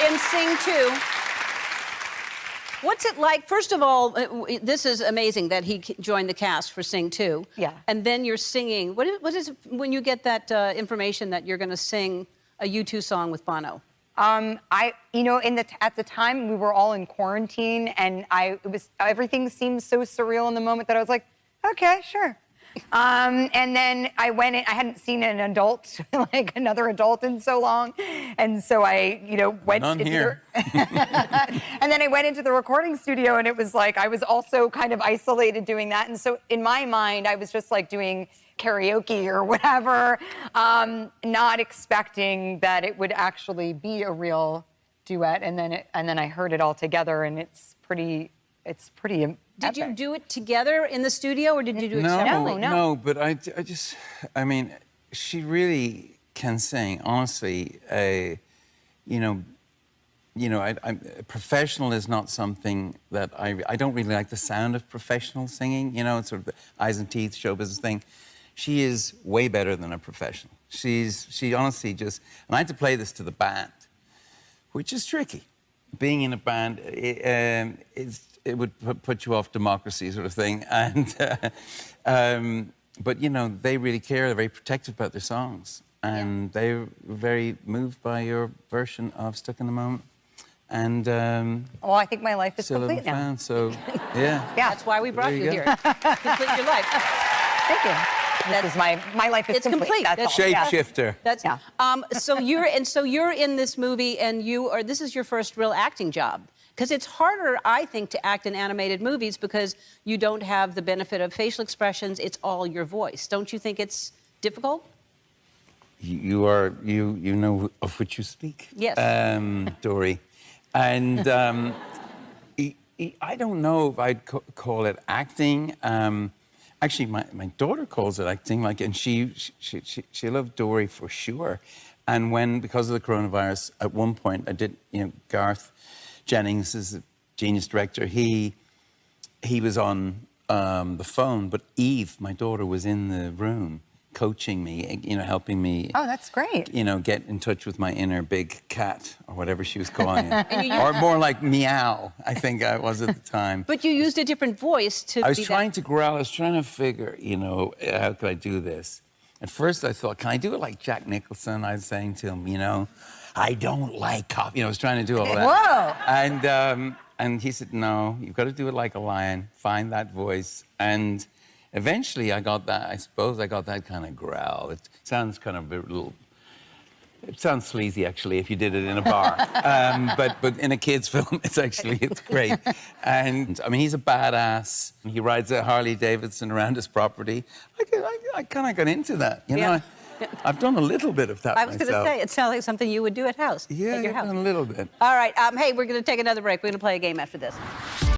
in Sing 2. What's it like? First of all, this is amazing that he joined the cast for Sing 2. Yeah. And then you're singing. What is it when you get that information that you're going to sing a U2 song with Bono? You know, at the time we were all in quarantine, and everything seemed so surreal in the moment that I was like, okay, sure. And then I went in. I hadn't seen an adult, like another adult, in so long, and so I, went None into here. and then I went into the recording studio, and it was like I was also kind of isolated doing that, and so in my mind I was just like doing karaoke or whatever, not expecting that it would actually be a real duet, and then I heard it all together, and it's pretty. Did you do it together in the studio, or did you do it separately? No, but I mean, she really can sing. Honestly, professional is not something that I don't really like the sound of professional singing. It's sort of the eyes and teeth show business thing. She is way better than a professional. She honestly just, and I had to play this to the band, which is tricky. Being in a band, it would put you off democracy, sort of thing. And but they really care. They're very protective about their songs, and they're very moved by your version of "Stuck in the Moment." And well, I think my life is complete now. Fan, so yeah, That's why we brought you here. Complete your life. Thank you. This is my life is complete. That's all. Shapeshifter. That's so you're in this movie, and this is your first real acting job. Because it's harder, I think, to act in animated movies because you don't have the benefit of facial expressions. It's all your voice. Don't you think it's difficult? You know of which you speak. Yes. Dory. And I don't know if I'd call it acting. Actually, my daughter calls it acting. And she loved Dory for sure. And because of the coronavirus, at one point I did. Garth Jennings is a genius director. He was on the phone, but Eve, my daughter, was in the room coaching me, helping me. Oh, that's great. Get in touch with my inner big cat, or whatever she was calling it. Or more like meow, I think I was at the time. But you used a different voice to I was trying to growl. I was trying to figure, how could I do this? At first I thought, can I do it like Jack Nicholson? I was saying to him, I don't like coffee. I was trying to do all that. Whoa! And he said, no, you've got to do it like a lion. Find that voice. And eventually I got that. I suppose I got that kind of growl. It sounds kind of it sounds sleazy, actually, if you did it in a bar. But in a kid's film, it's great. And I mean, he's a badass. He rides a Harley Davidson around his property. I kind of got into that, I've done a little bit of that I was going to say, it sounds like something you would do at your house. Yeah, I've done a little bit. All right. Hey, we're going to take another break. We're going to play a game after this.